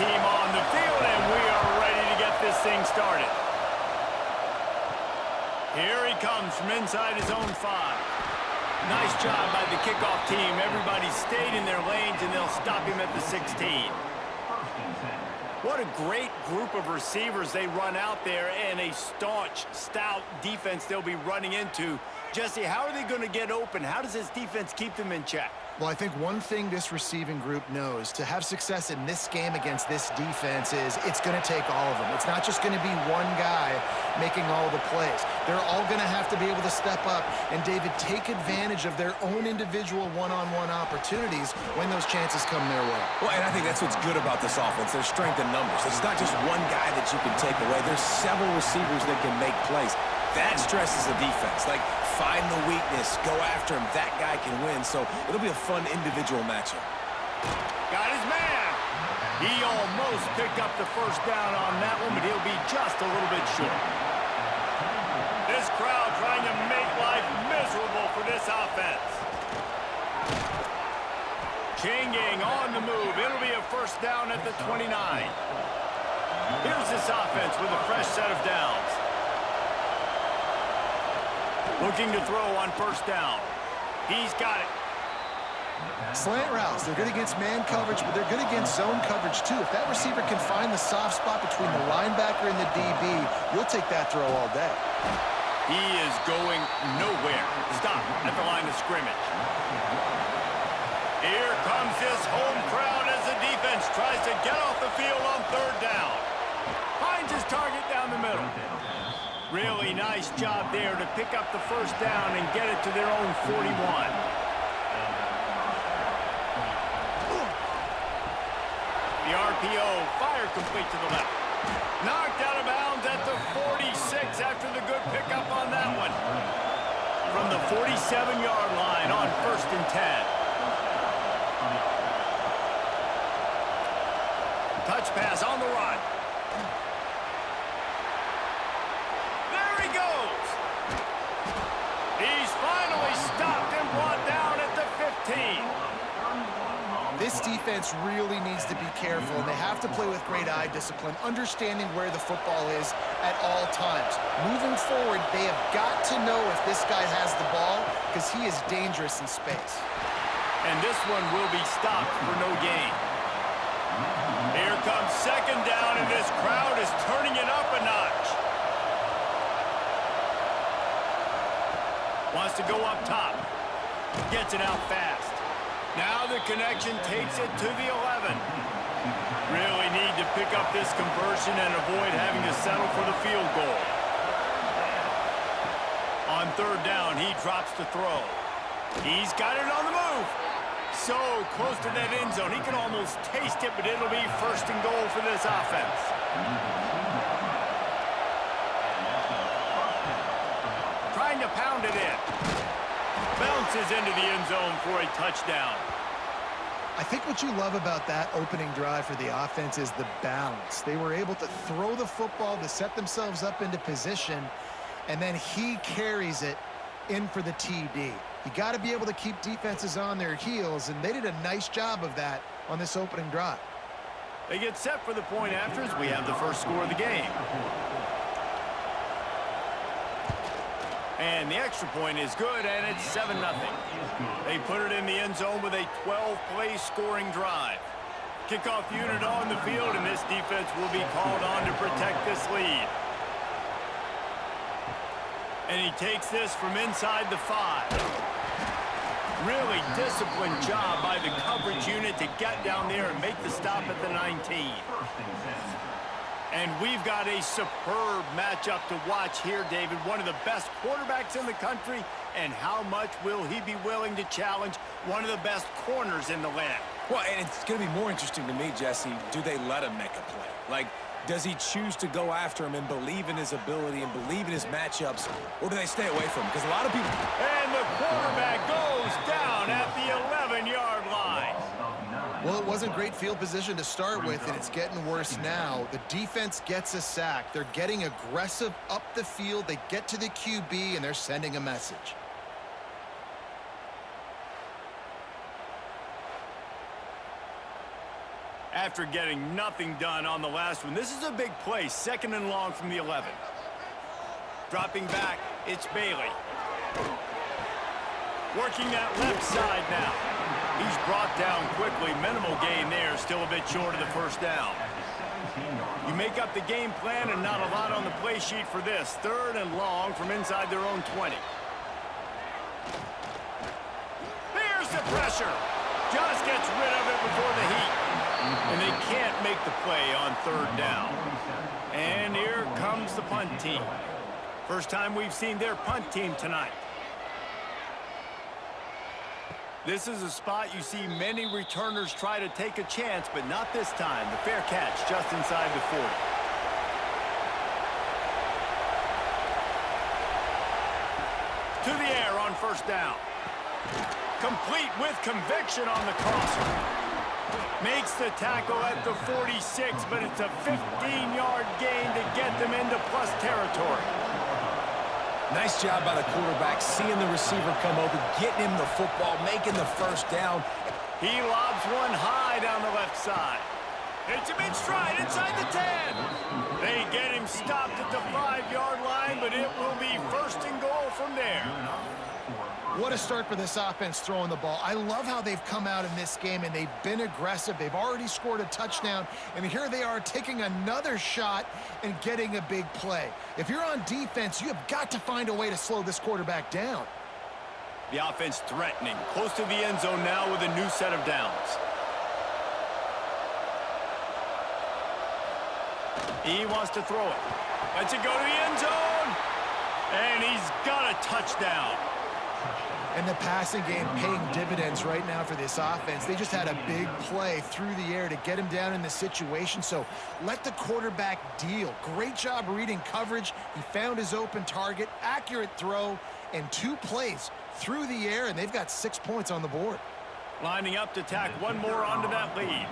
team on the field, and we are ready to get this thing started. Here he comes from inside his own 5. Nice job by the kickoff team. Everybody stayed in their lanes, and they'll stop him at the 16. What a great group of receivers they run out there, and a staunch, stout defense they'll be running into. Jesse, how are they going to get open? How does this defense keep them in check? Well, I think one thing this receiving group knows to have success in this game against this defense is it's going to take all of them. It's not just going to be one guy making all the plays. They're all going to have to be able to step up and, David, take advantage of their own individual one-on-one opportunities when those chances come their way. Well, and I think that's what's good about this offense. There's strength in numbers. It's not just one guy that you can take away. There's several receivers that can make plays. That stresses the defense. Like, find the weakness, go after him. That guy can win, so it'll be a fun individual matchup. Got his man. He almost picked up the first down on that one, but he'll be just a little bit short. This crowd trying to make life miserable for this offense. Changing on the move. It'll be a first down at the 29. Here's this offense with a fresh set of downs. Looking to throw on first down. He's got it. Slant routes, they're good against man coverage, but they're good against zone coverage too. If that receiver can find the soft spot between the linebacker and the DB, you'll take that throw all day. He is going nowhere. Stop at the line of scrimmage. Here comes this home crowd as the defense tries to get off the field on third down. Finds his target down the middle. Really nice job there to pick up the first down and get it to their own 41. The RPO, fire complete to the left. Knocked out of bounds at the 46 after the good pickup on that one. From the 47-yard line on 1st and 10. Touch pass on the run. He's finally stopped and brought down at the 15. This defense really needs to be careful, and they have to play with great eye discipline, understanding where the football is at all times. Moving forward, they have got to know if this guy has the ball, because he is dangerous in space. And this one will be stopped for no gain. Here comes second down, and this crowd is turning it up a notch. Wants to go up top. Gets it out fast. Now the connection takes it to the 11. Really need to pick up this conversion and avoid having to settle for the field goal. On third down, he drops to throw. He's got it on the move. So close to that end zone. He can almost taste it, but it'll be first and goal for this offense. Trying to pound it in. Bounces into the end zone for a touchdown. I think what you love about that opening drive for the offense is the balance. They were able to throw the football to set themselves up into position, and then he carries it in for the TD. You got to be able to keep defenses on their heels, and they did a nice job of that on this opening drive. They get set for the point after as we have the first score of the game. And the extra point is good, and it's 7-0. They put it in the end zone with a 12-play scoring drive. Kickoff unit on the field, and this defense will be called on to protect this lead. And he takes this from inside the 5. Really disciplined job by the coverage unit to get down there and make the stop at the 19. And we've got a superb matchup to watch here, David. One of the best quarterbacks in the country, and how much will he be willing to challenge one of the best corners in the land? Well, and it's going to be more interesting to me, Jesse, do they let him make a play? Like, does he choose to go after him and believe in his ability and believe in his matchups, or do they stay away from him? Because a lot of people... And the quarterback goes down at the 11-yard line. Well, it wasn't great field position to start with, and it's getting worse now. The defense gets a sack. They're getting aggressive up the field. They get to the QB, and they're sending a message. After getting nothing done on the last one, this is a big play, 2nd and long from the 11. Dropping back, it's Bailey. Working that left side now. He's brought down quickly. Minimal gain there, still a bit short of the first down. You make up the game plan and not a lot on the play sheet for this. 3rd and long from inside their own 20. Here's the pressure. Just gets rid of it before the heat. And they can't make the play on 3rd down. And here comes the punt team. First time we've seen their punt team tonight. This is a spot you see many returners try to take a chance, but not this time. The fair catch just inside the 40. To the air on 1st down. Complete with conviction on the crosser. Makes the tackle at the 46, but it's a 15-yard gain to get them into plus territory. Nice job by the quarterback, seeing the receiver come open, getting him the football, making the 1st down. He lobs one high down the left side. Hits him in stride inside the 10. They get him stopped at the 5-yard line, but it will be 1st and goal from there. What a start for this offense throwing the ball. I love how they've come out in this game, and they've been aggressive. They've already scored a touchdown, and here they are taking another shot and getting a big play. If you're on defense, you have got to find a way to slow this quarterback down. The offense threatening, close to the end zone now with a new set of downs. He wants to throw it. Lets it go to the end zone, and he's got a touchdown. And the passing game paying dividends right now for this offense. They just had a big play through the air to get him down in the situation. So let the quarterback deal. Great job reading coverage. He found his open target, accurate throw, and 2 plays through the air, and they've got 6 points on the board. Lining up to tack one more onto that lead.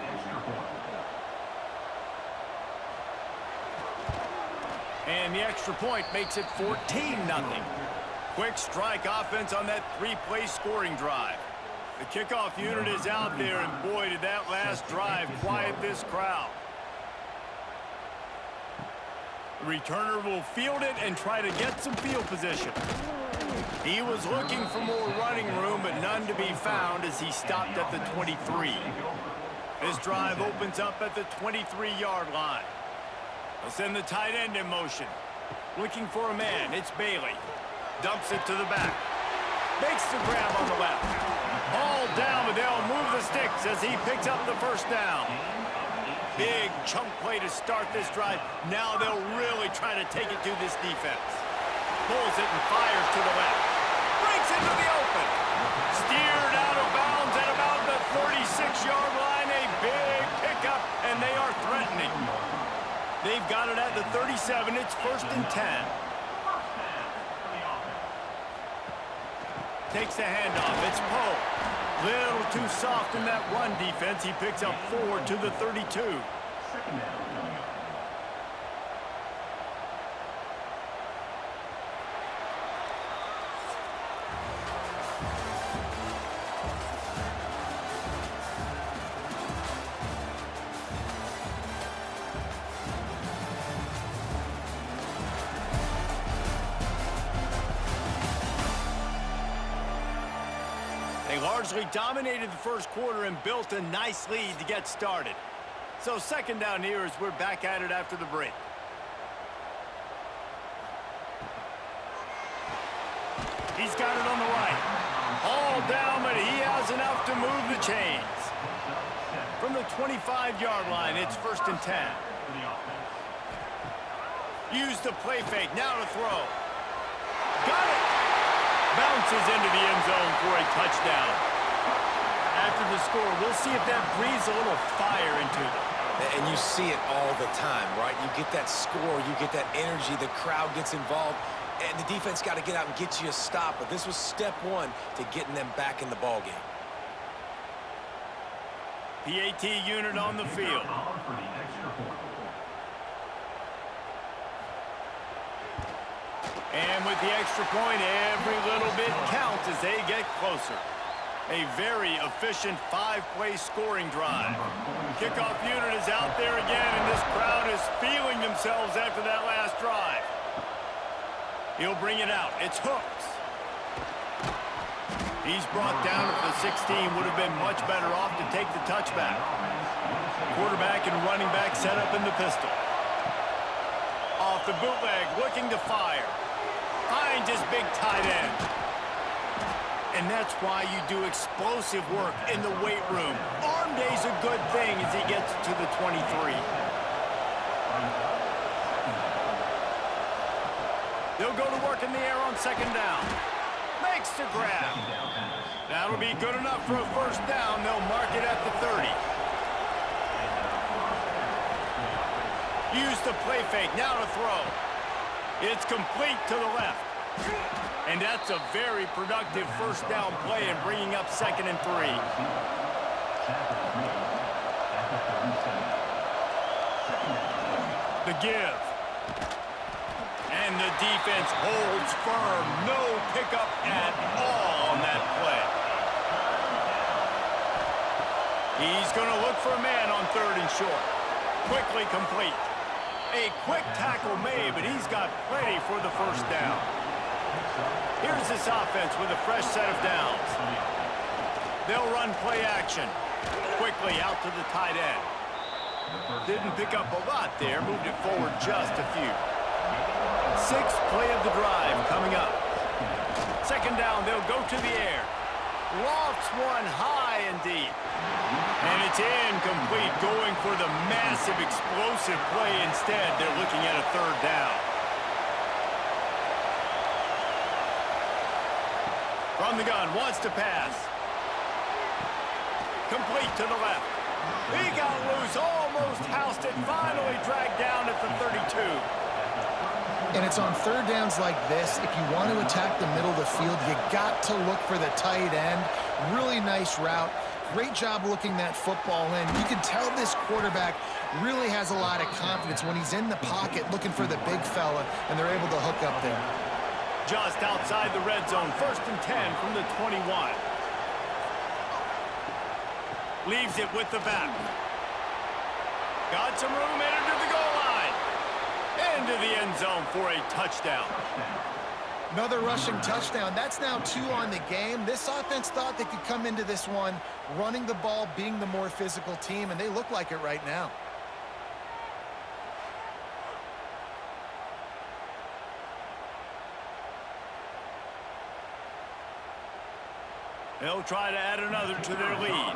And the extra point makes it 14-0. Quick strike offense on that 3-play scoring drive. The kickoff unit is out there, and boy, did that last drive quiet this crowd. The returner will field it and try to get some field position. He was looking for more running room, but none to be found as he stopped at the 23. This drive opens up at the 23-yard line. They'll send the tight end in motion. Looking for a man, it's Bailey. Dumps it to the back. Makes the grab on the left. All down, but they'll move the sticks as he picks up the 1st down. Big chunk play to start this drive. Now they'll really try to take it to this defense. Pulls it and fires to the left. Breaks into the open. Steered out of bounds at about the 36-yard line. A big pickup, and they are threatening. They've got it at the 37. It's 1st and 10. Takes the handoff. It's Poe. Little too soft in that run defense. He picks up 4 to the 32. They largely dominated the 1st quarter and built a nice lead to get started. So 2nd down here as we're back at it after the break. He's got it on the right. All down, but he has enough to move the chains. From the 25-yard line, it's 1st and 10. Use the play fake, now to throw. Got it! Bounces into the end zone for a touchdown. After the score, we'll see if that breathes a little fire into them. And you see it all the time, right? You get that score, you get that energy, the crowd gets involved, and the defense got to get out and get you a stop. But this was step 1 to getting them back in the ballgame. PAT unit on the field. And with the extra point, every little bit counts as they get closer. A very efficient 5-play scoring drive. Kickoff unit is out there again, and this crowd is feeling themselves after that last drive. He'll bring it out. It's Hooks. He's brought down at the 16. Would have been much better off to take the touchback. Quarterback and running back set up in the pistol. Off the bootleg, looking to fire. Finds his big tight end. And that's why you do explosive work in the weight room. Arm day's a good thing as he gets to the 23. They'll go to work in the air on second down. Makes the grab. That'll be good enough for a first down. They'll mark it at the 30. Use the play fake. Now to throw. It's complete to the left. And that's a very productive first down play and bringing up 2nd and 3. The give. And the defense holds firm. No pickup at all on that play. He's going to look for a man on 3rd and short. Quickly complete. A quick tackle made, but he's got plenty for the first down. Here's this offense with a fresh set of downs. They'll run play action. Quickly out to the tight end. Didn't pick up a lot there. Moved it forward just a few. 6th play of the drive coming up. 2nd down, they'll go to the air. Lofts one high and deep. And it's incomplete, going for the massive explosive play. Instead, they're looking at a 3rd down. From the gun, wants to pass. Complete to the left. He got loose, almost housed it, finally dragged down at the 32. And it's on 3rd downs like this. If you want to attack the middle of the field, you got to look for the tight end. Really nice route. Great job looking that football in. You can tell this quarterback really has a lot of confidence when he's in the pocket looking for the big fella, and they're able to hook up there. Just outside the red zone, 1st and 10 from the 21. Leaves it with the back. Got some room headed to the goal line. Into the end zone for a touchdown. Another rushing touchdown. That's now 2 on the game. This offense thought they could come into this one running the ball, being the more physical team, and they look like it right now. They'll try to add another to their lead.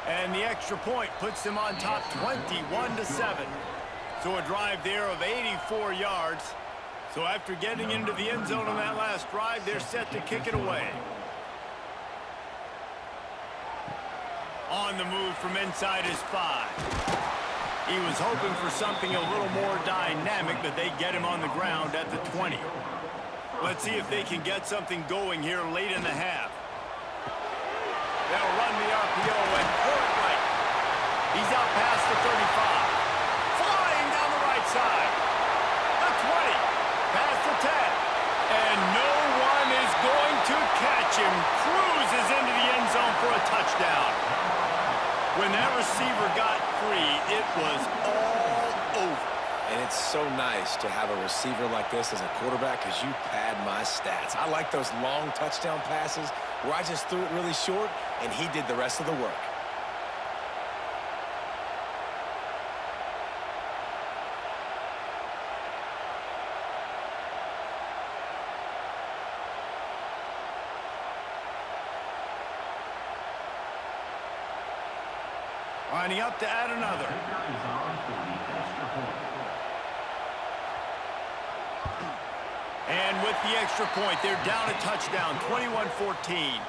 And the extra point puts them on top 21-7. So a drive there of 84 yards. So after getting into the end zone on that last drive, they're set to kick it away. On the move from inside his 5. He was hoping for something a little more dynamic, but they get him on the ground at the 20. Let's see if they can get something going here late in the half. They'll run the RPO and pull it right. He's out past the 35. Flying down the right side. The 20. Past the 10. And no one is going to catch him. Cruises into the end zone for a touchdown. When that receiver got free, it was all over. And it's so nice to have a receiver like this as a quarterback because you pad my stats. I like those long touchdown passes where I just threw it really short and he did the rest of the work. Lining up to add another. And with the extra point, they're down a touchdown, 21-14.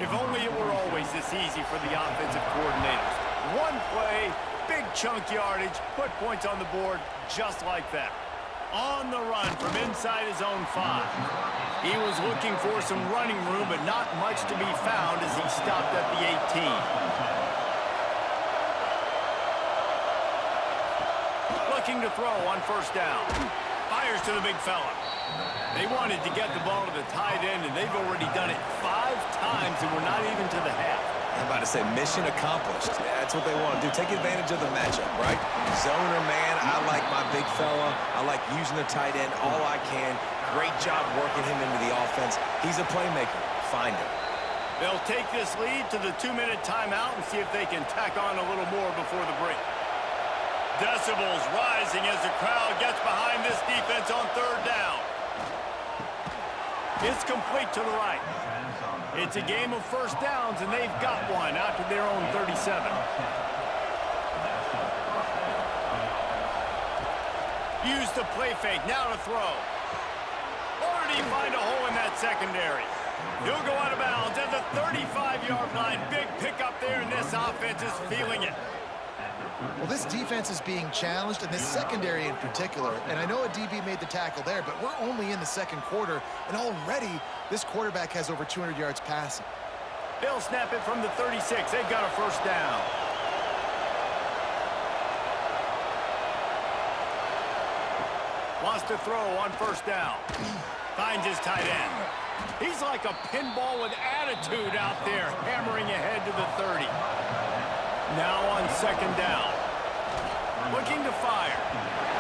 If only it were always this easy for the offensive coordinators. One play, big chunk yardage, put points on the board just like that. On the run from inside his own 5. He was looking for some running room, but not much to be found as he stopped at the 18. Looking to throw on first down. Fires to the big fella. They wanted to get the ball to the tight end, and they've already done it 5 times, and we're not even to the half. I'm about to say mission accomplished. Yeah, that's what they want to do. Take advantage of the matchup, right? Zone or man, I like my big fella. I like using the tight end all I can. Great job working him into the offense. He's a playmaker. Find him. They'll take this lead to the 2-minute timeout and see if they can tack on a little more before the break. Decibels rising as the crowd gets behind this defense on 3rd down. It's complete to the right. It's a game of first downs, and they've got one out to their own 37. Use the play fake, now to throw. Already find a hole in that secondary. He'll go out of bounds at the 35-yard line. Big pickup there, and this offense is feeling it. Well, this defense is being challenged, and this secondary in particular. And I know a DB made the tackle there, but we're only in the 2nd quarter, and already this quarterback has over 200 yards passing. They'll snap it from the 36. They've got a first down. Wants to throw on first down. Finds his tight end. He's like a pinball with attitude out there, hammering ahead to the 30. Now on 2nd down. Looking to fire.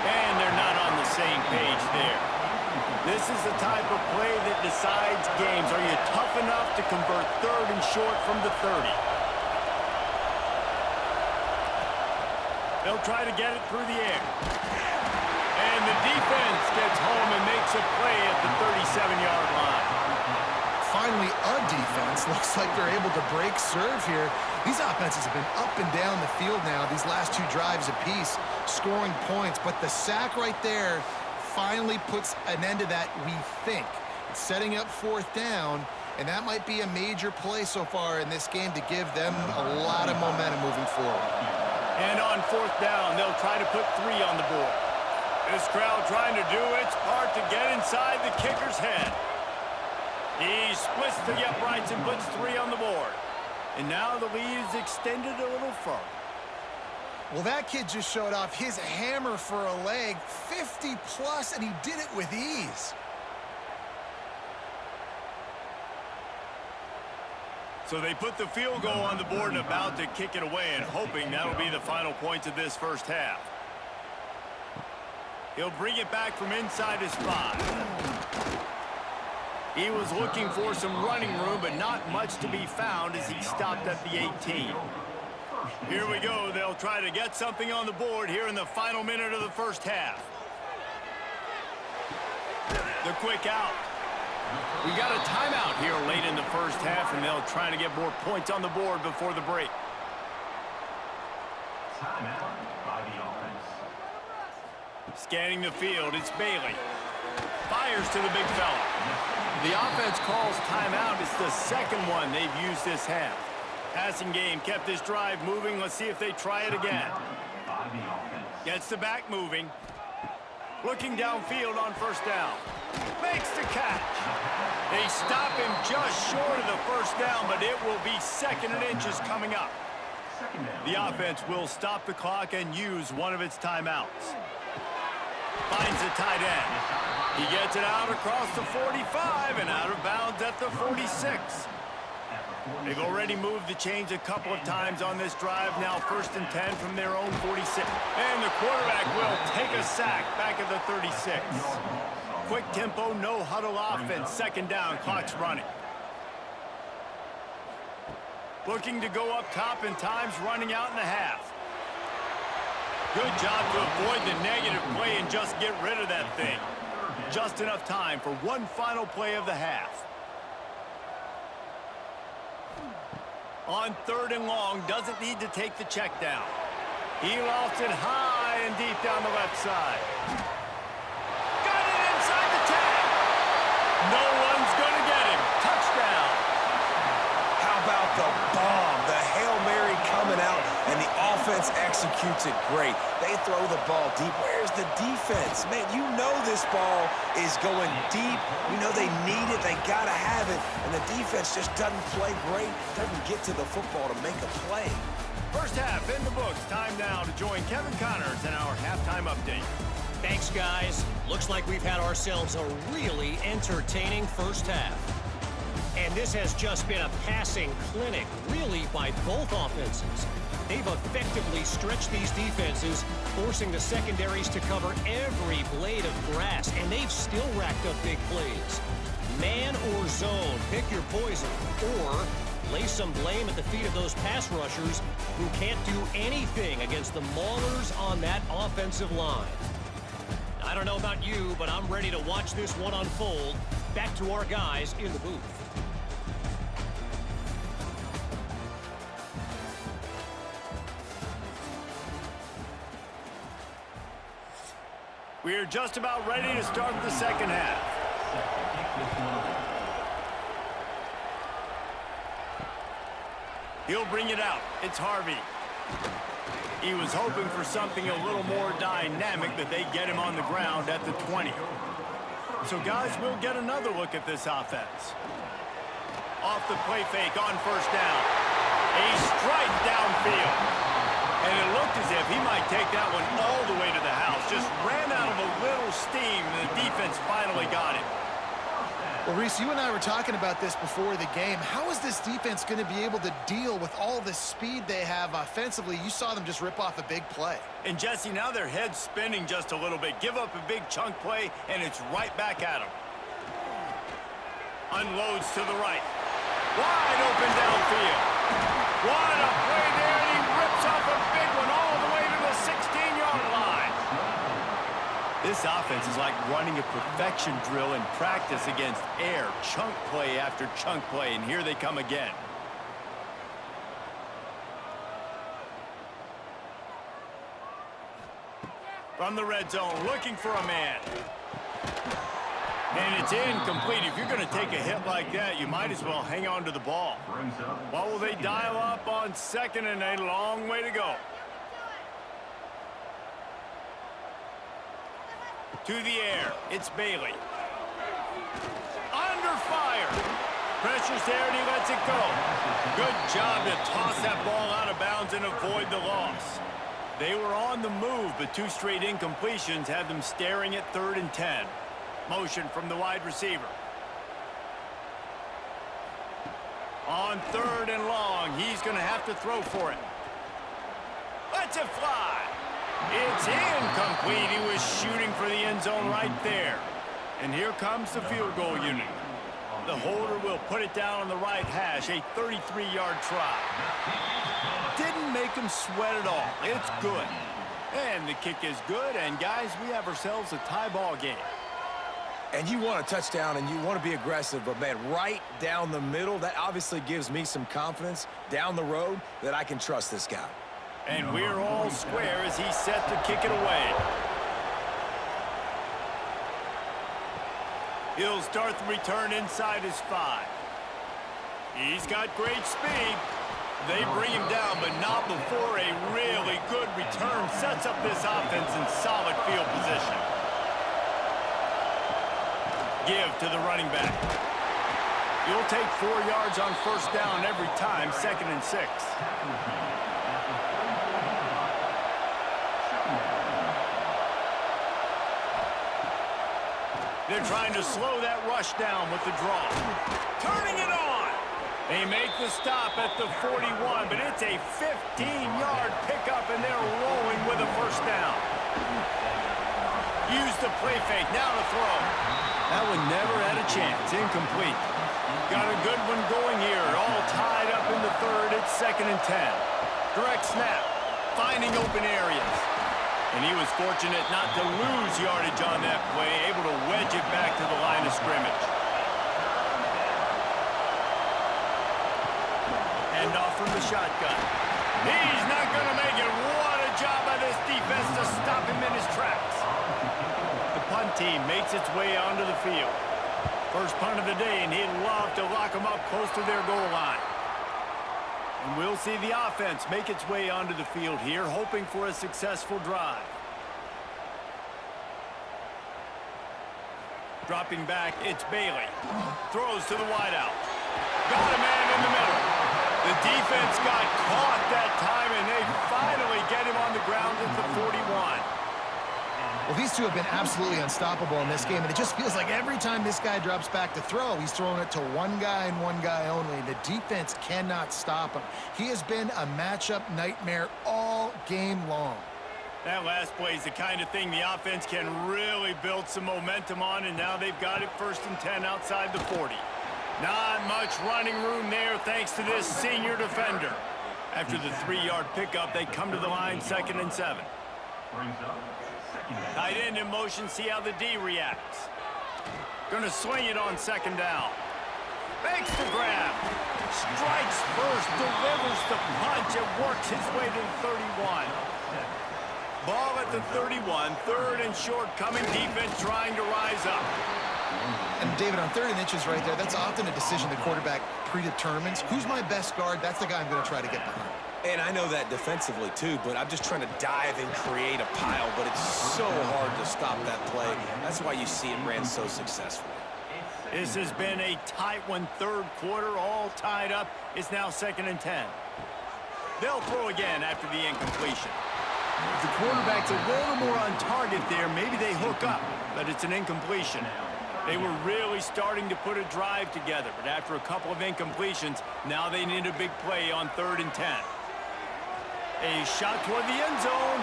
And they're not on the same page there. This is the type of play that decides games. Are you tough enough to convert 3rd and short from the 30? They'll try to get it through the air. And the defense gets home and makes a play at the 37-yard line. Finally, a defense. Looks like they're able to break serve here. These offenses have been up and down the field now, these last 2 drives apiece, scoring points. But the sack right there finally puts an end to that, we think. It's setting up 4th down, and that might be a major play so far in this game to give them a lot of momentum moving forward. And on 4th down, they'll try to put 3 on the board. This crowd trying to do its part to get inside the kicker's head. He splits to the uprights and puts 3 on the board. And now the lead is extended a little further. Well, that kid just showed off his hammer for a leg, 50-plus, and he did it with ease. So they put the field goal on the board and about to kick it away, and hoping that'll be the final points of this first half. He'll bring it back from inside his 5. He was looking for some running room, but not much to be found as he stopped at the 18. Here we go. They'll try to get something on the board here in the final minute of the first half. The quick out. We got a timeout here late in the first half, and they'll try to get more points on the board before the break. Timeout by the offense. Scanning the field, it's Bailey. Fires to the big fella. The offense calls timeout. It's the 2nd one they've used this half. Passing game kept this drive moving. Let's see if they try it again. Gets the back moving. Looking downfield on 1st down. Makes the catch. They stop him just short of the 1st down, but it will be 2nd and inches coming up. The offense will stop the clock and use one of its timeouts. Finds the tight end. He gets it out across the 45 and out of bounds at the 46. They've already moved the chains a couple of times on this drive. Now 1st and 10 from their own 46. And the quarterback will take a sack back at the 36. Quick tempo, no huddle offense. 2nd down, clock's running. Looking to go up top, and time's running out in the half. Good job to avoid the negative play and just get rid of that thing. Just enough time for one final play of the half. On 3rd and long, doesn't need to take the check down. He lofts it high and deep down the left side. Got it inside the 10. No one's going to get him. Touchdown. How about the bomb? The Hail Mary coming out, and the offense executes it great. They throw the ball deep. Where's the defense? Man, you know this ball is going deep. You know they need it. They got to have it. And the defense just doesn't play great, doesn't get to the football to make a play. First half in the books. Time now to join Kevin Connors in our halftime update. Thanks, guys. Looks like we've had ourselves a really entertaining first half. And this has just been a passing clinic, really, by both offenses. They've effectively stretched these defenses, forcing the secondaries to cover every blade of grass, and they've still racked up big plays. Man or zone, pick your poison, or lay some blame at the feet of those pass rushers who can't do anything against the maulers on that offensive line. I don't know about you, but I'm ready to watch this one unfold. Back to our guys in the booth. We are just about ready to start the second half. He'll bring it out. It's Harvey. He was hoping for something a little more dynamic, but they get him on the ground at the 20. So, guys, we'll get another look at this offense. Off the play fake on first down. A strike downfield. And it looked as if he might take that one all the way to the house. Just ran out of a little steam, and the defense finally got it. Well, Reese, you and I were talking about this before the game. How is this defense going to be able to deal with all the speed they have offensively? You saw them just rip off a big play. And, Jesse, now their head's spinning just a little bit. Give up a big chunk play, and it's right back at them. Unloads to the right. Wide open downfield. What a play there, and he rips off a big one all the way to the 16-yard line. This offense is like running a perfection drill in practice against air. Chunk play after chunk play, and here they come again. From the red zone, looking for a man. And it's incomplete. If you're going to take a hit like that, you might as well hang on to the ball. What will they dial up on second, and a long way to go? To the air, it's Bailey. Under fire. Pressure's there, and he lets it go. Good job to toss that ball out of bounds and avoid the loss. They were on the move, but two straight incompletions had them staring at 3rd and 10. Motion from the wide receiver. On 3rd and long, he's going to have to throw for it. Lets it fly. It's incomplete. He was shooting for the end zone right there. And here comes the field goal unit. The holder will put it down on the right hash, a 33-yard try. Didn't make him sweat at all. It's good. And the kick is good, and guys, we have ourselves a tie ball game. And you want a touchdown, and you want to be aggressive, but, man, right down the middle, that obviously gives me some confidence down the road that I can trust this guy. And we're all square as he's set to kick it away. He'll start the return inside his 5. He's got great speed. They bring him down, but not before a really good return sets up this offense in solid field position. Give to the running back. You'll take 4 yards on first down every time, 2nd and 6. They're trying to slow that rush down with the draw. Turning it on. They make the stop at the 41, but it's a 15-yard pickup, and they're rolling with a first down. Use the play fake, now to throw. That one never had a chance, incomplete. Got a good one going here, all tied up in the 3rd, it's 2nd and 10. Direct snap, finding open areas. And he was fortunate not to lose yardage on that play, able to wedge it back to the line of scrimmage. Hand off from the shotgun. He's not going to make it. What a job by this defense to stop him in his tracks. The punt team makes its way onto the field. First punt of the day, and he'd love to lock them up close to their goal line. And we'll see the offense make its way onto the field here, hoping for a successful drive. Dropping back, it's Bailey. Throws to the wideout. Got a man in the middle. The defense got caught that time, and they finally get him on the ground at the 41. Well, these two have been absolutely unstoppable in this game, and it just feels like every time this guy drops back to throw, he's throwing it to one guy and one guy only. The defense cannot stop him. He has been a matchup nightmare all game long. That last play is the kind of thing the offense can really build some momentum on, and now they've got it 1st and 10 outside the 40. Not much running room there thanks to this senior defender. After the 3-yard pickup, they come to the line 2nd and 7. Tight end in motion, see how the D reacts. Gonna swing it on 2nd down. Makes the grab. Strikes first, delivers the punch, and works his way to the 31. Ball at the 31, 3rd and short, coming defense trying to rise up. And David, on 3rd and inches right there, that's often a decision the quarterback predetermines. Who's my best guard? That's the guy I'm going to try to get behind. And I know that defensively, too, but I'm just trying to dive and create a pile, but it's so hard to stop that play. That's why you see it ran so successfully. This has been a tight one, 3rd quarter, all tied up. It's now 2nd and 10. They'll throw again after the incompletion. If the quarterback's a little more on target there, maybe they hook up, but it's an incompletion. They were really starting to put a drive together, but after a couple of incompletions, now they need a big play on 3rd and 10. A shot toward the end zone.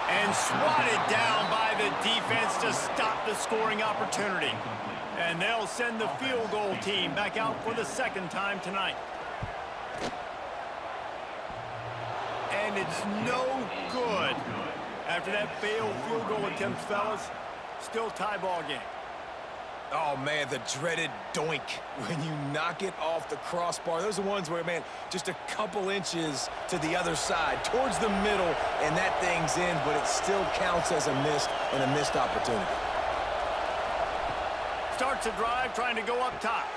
And swatted down by the defense to stop the scoring opportunity. And they'll send the field goal team back out for the 2nd time tonight. And it's no good. After that failed field goal attempt, fellas, still tie ball game. Oh, man, the dreaded doink when you knock it off the crossbar. Those are ones where, man, just a couple inches to the other side, towards the middle, and that thing's in, but it still counts as a miss and a missed opportunity. Starts a drive trying to go up top.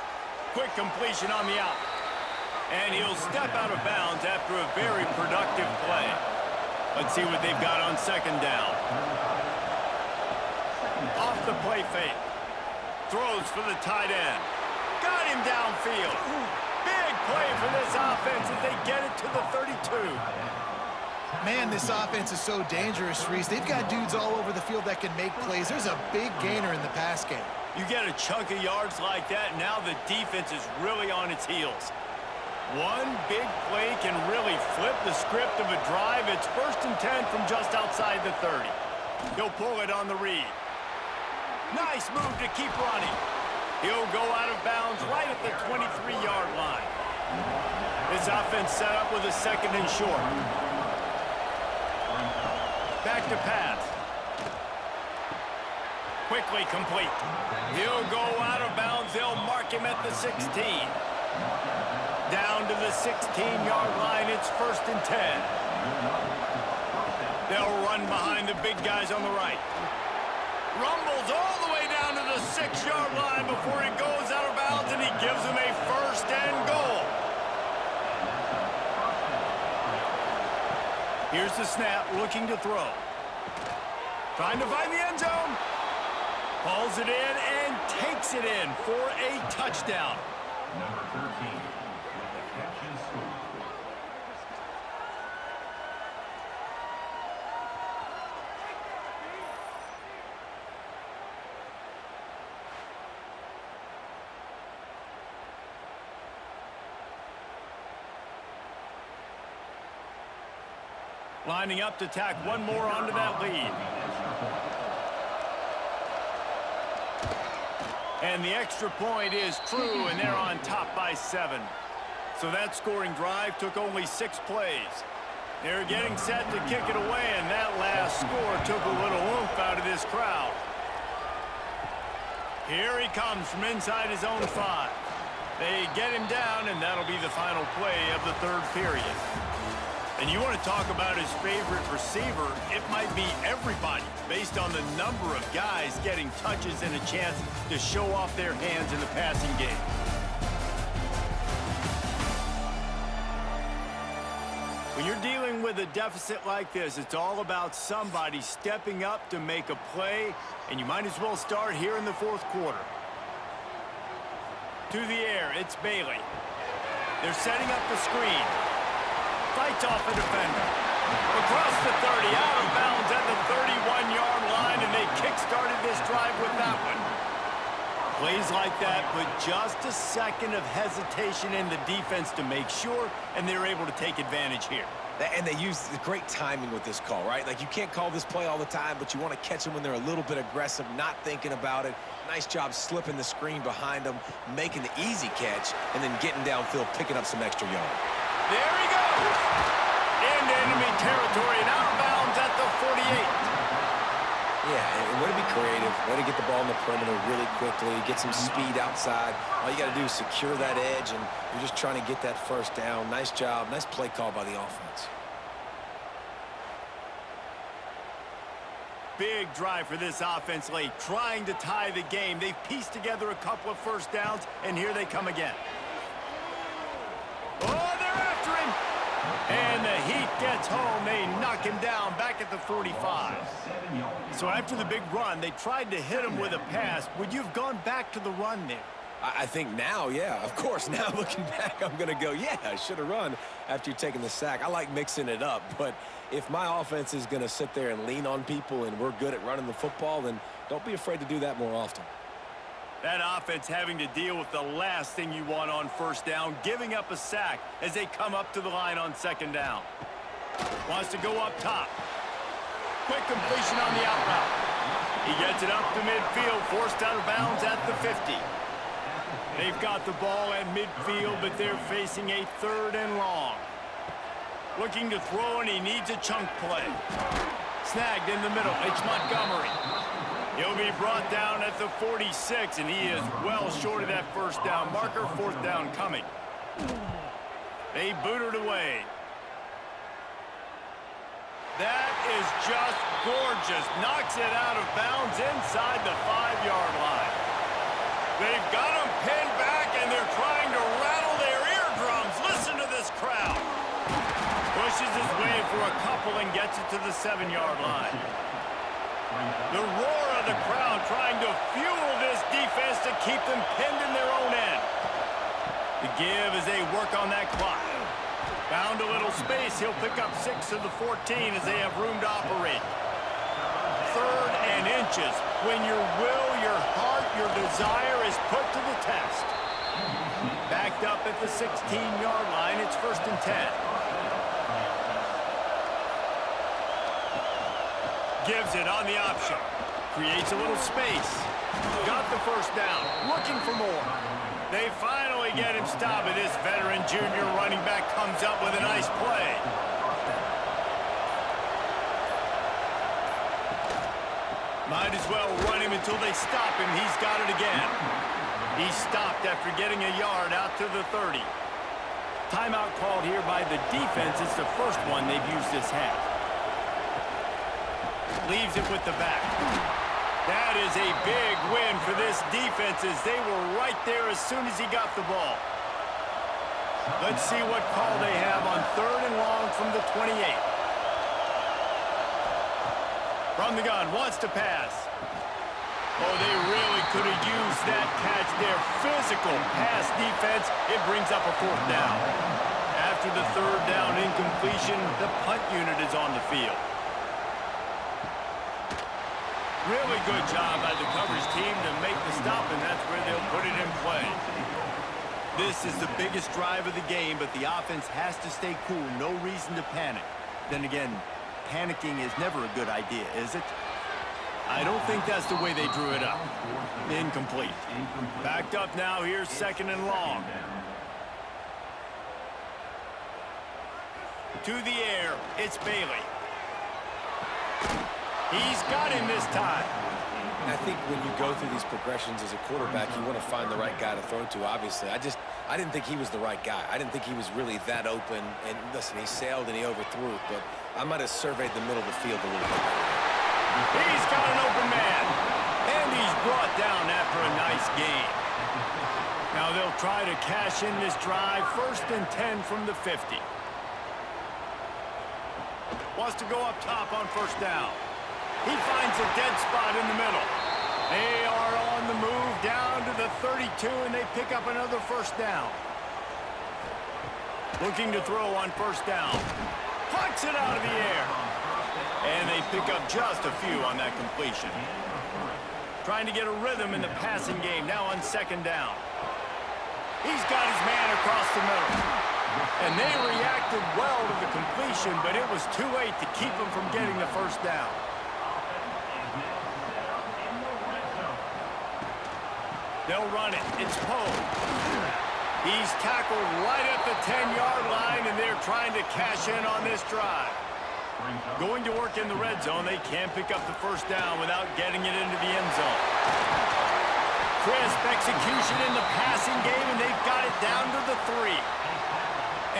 Quick completion on the out. And he'll step out of bounds after a very productive play. Let's see what they've got on 2nd down. Off the play fake. Throws for the tight end. Got him downfield. Big play for this offense as they get it to the 32. Man, this offense is so dangerous, Reese. They've got dudes all over the field that can make plays. There's a big gainer in the pass game. You get a chunk of yards like that, now the defense is really on its heels. One big play can really flip the script of a drive. It's 1st and 10 from just outside the 30. He'll pull it on the read. Nice move to keep running. He'll go out of bounds right at the 23-yard line. This offense set up with a 2nd and short. Back to pass. Quickly complete. He'll go out of bounds. They'll mark him at the 16. Down to the 16-yard line. It's 1st and 10. They'll run behind the big guys on the right. Rumbles all the way down to the 6-yard line before he goes out of bounds, and he gives him a 1st and goal. Here's the snap, looking to throw. Trying to find the end zone. Pulls it in and takes it in for a touchdown. Number 13, the catch and score. Lining up to tack one more onto that lead. And the extra point is true, and they're on top by 7. So that scoring drive took only 6 plays. They're getting set to kick it away, and that last score took a little oomph out of this crowd. Here he comes from inside his own 5. They get him down, and that'll be the final play of the 3rd period. And you want to talk about his favorite receiver, it might be everybody based on the number of guys getting touches and a chance to show off their hands in the passing game. When you're dealing with a deficit like this, it's all about somebody stepping up to make a play, and you might as well start here in the 4th quarter. To the air, it's Bailey. They're setting up the screen. Fights off a defender. Across the 30, out of bounds at the 31-yard line, and they kick-started this drive with that one. Plays like that, but just a second of hesitation in the defense to make sure, and they're able to take advantage here. And they use the great timing with this call, right? Like, you can't call this play all the time, but you want to catch them when they're a little bit aggressive, not thinking about it. Nice job slipping the screen behind them, making the easy catch, and then getting downfield, picking up some extra yard. There he goes! Into enemy territory and out of bounds at the 48. Yeah, and way to be creative, way to get the ball in the perimeter really quickly, get some speed outside. All you got to do is secure that edge, and you're just trying to get that first down. Nice job, nice play call by the offense. Big drive for this offense late, trying to tie the game. They've pieced together a couple of first downs, and here they come again. Oh, they're after him! And the Heat gets home. They knock him down back at the 45. So after the big run, they tried to hit him with a pass. Would you have gone back to the run there? I think now, yeah, of course. Now looking back, I'm going to go, yeah, I should have run after taking the sack. I like mixing it up, but if my offense is going to sit there and lean on people and we're good at running the football, then don't be afraid to do that more often. That offense having to deal with the last thing you want on first down, giving up a sack as they come up to the line on second down. Wants to go up top. Quick completion on the out route. He gets it up to midfield, forced out of bounds at the 50. They've got the ball at midfield, but they're facing a 3rd and long. Looking to throw, and he needs a chunk play. Snagged in the middle. It's Montgomery. He'll be brought down at the 46, and he is well short of that first down marker. 4th down coming. They boot it away. That is just gorgeous. Knocks it out of bounds inside the 5-yard line. They've got him pinned back, and they're trying to rattle their eardrums. Listen to this crowd. Pushes his way for a couple and gets it to the 7-yard line. The roar of the crowd trying to fuel this defense to keep them pinned in their own end. The give as they work on that clock. Found a little space. He'll pick up 6 of the 14 as they have room to operate. 3rd and inches. When your will, your heart, your desire is put to the test. Backed up at the 16-yard line. It's 1st and 10. Gives it on the option. Creates a little space. Got the first down. Looking for more. They finally get him stopped, and this veteran junior running back comes up with a nice play. Might as well run him until they stop him. He's got it again. He stopped after getting a yard out to the 30. Timeout called here by the defense. It's the first one they've used this half. Leaves it with the back. That is a big win for this defense as they were right there as soon as he got the ball. Let's see what call they have on 3rd and long from the 28. From the gun, wants to pass. Oh, they really could have used that catch there. Physical pass defense. It brings up a 4th down. After the 3rd down incompletion, the punt unit is on the field. Really good job by the coverage team to make the stop, and that's where they'll put it in play. This is the biggest drive of the game, but the offense has to stay cool. No reason to panic. Then again, panicking is never a good idea, is it? I don't think that's the way they drew it up. Incomplete. Backed up now. Here's 2nd and long. To the air. It's Bailey. He's got him this time. I think when you go through these progressions as a quarterback, you want to find the right guy to throw to, obviously. I didn't think he was the right guy. I didn't think he was really that open. And listen, he sailed and he overthrew it, but I might have surveyed the middle of the field a little bit. He's got an open man. And he's brought down after a nice gain. Now they'll try to cash in this drive. 1st and 10 from the 50. Wants to go up top on 1st down. He finds a dead spot in the middle. They are on the move down to the 32, and they pick up another 1st down. Looking to throw on 1st down. Pucks it out of the air. And they pick up just a few on that completion. Trying to get a rhythm in the passing game now on second down. He's got his man across the middle. And they reacted well to the completion, but it was too late to keep him from getting the first down. They'll run it. It's Poe. He's tackled right at the 10-yard line, and they're trying to cash in on this drive. Going to work in the red zone, they can't pick up the first down without getting it into the end zone. Crisp execution in the passing game, and they've got it down to the 3.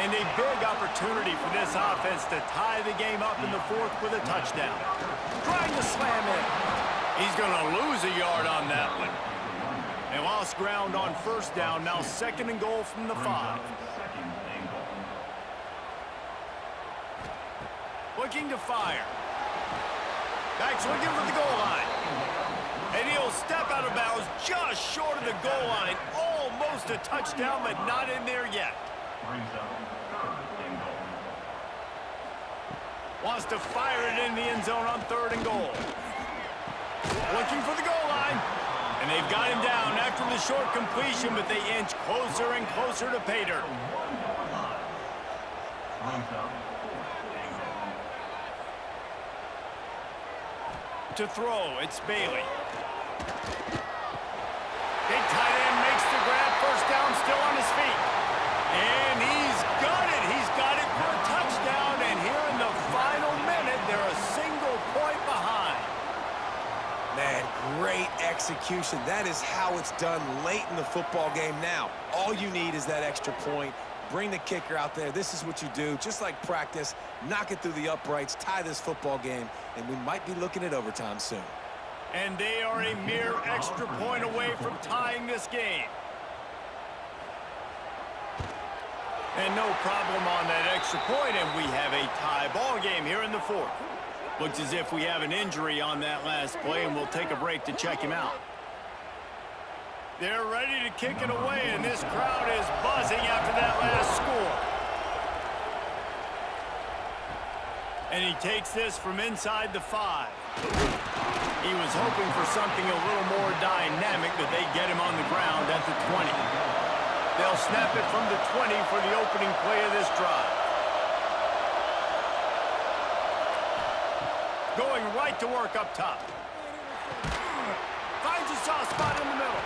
And a big opportunity for this offense to tie the game up in the fourth with a touchdown. Trying to slam in. He's going to lose a yard on that one. They lost ground on first down, now second and goal from the 5. Looking to fire. Back's looking for the goal line. And he'll step out of bounds just short of the goal line. Almost a touchdown, but not in there yet. Wants to fire it in the end zone on third and goal. Looking for the goal line. And they've got him down after the short completion, but they inch closer and closer to pay dirt. To throw, it's Bailey. Big tight end makes the grab, first down, still on his feet. And he's got it. He's got it for a touchdown, and here in the final minute, they're a single point behind. Man, great execution. That is how it's done late in the football game now. All you need is that extra point. Bring the kicker out there. This is what you do. Just like practice, knock it through the uprights, tie this football game, and we might be looking at overtime soon. And they are a mere extra point away from tying this game. And no problem on that extra point, and we have a tie ball game here in the fourth. Looks as if we have an injury on that last play, and we'll take a break to check him out. They're ready to kick it away, and this crowd is buzzing after that last score. And he takes this from inside the 5. He was hoping for something a little more dynamic, but they get him on the ground at the 20. They'll snap it from the 20 for the opening play of this drive. Going right to work up top. Finds a soft spot in the middle.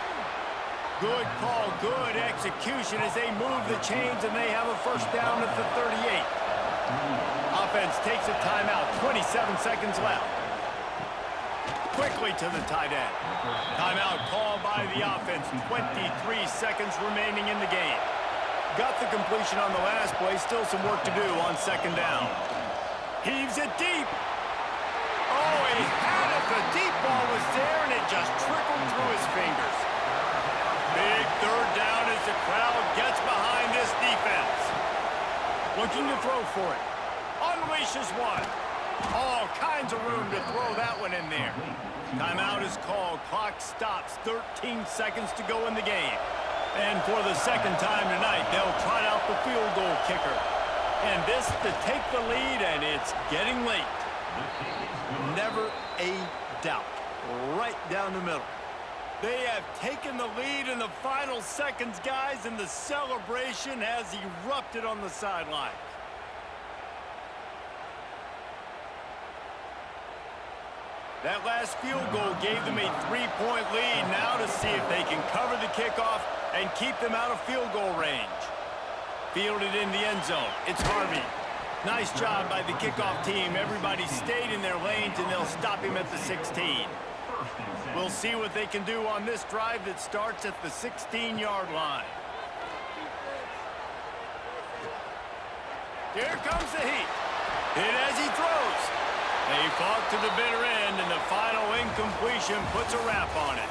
Good call, good execution as they move the chains, and they have a first down at the 38. Offense takes a timeout, 27 seconds left. Quickly to the tight end. Timeout called by the offense, 23 seconds remaining in the game. Got the completion on the last play, still some work to do on second down. Heaves it deep. Oh, he had it. The deep ball was there, and it just trickled through his fingers. Big third down as the crowd gets behind this defense. Looking to throw for it. Unleashes one. All kinds of room to throw that one in there. Timeout is called. Clock stops. 13 seconds to go in the game. And for the second time tonight, they'll trot out the field goal kicker. And this to take the lead, and it's getting late. Never a doubt. Right down the middle. They have taken the lead in the final seconds, guys, and the celebration has erupted on the sideline. That last field goal gave them a 3-point lead. Now to see if they can cover the kickoff and keep them out of field goal range. Fielded in the end zone. It's Harvey. Nice job by the kickoff team. Everybody stayed in their lanes, and they'll stop him at the 16. We'll see what they can do on this drive that starts at the 16-yard line. Here comes the heat. Hit as he throws. They fought to the bitter end, and the final incompletion puts a wrap on it.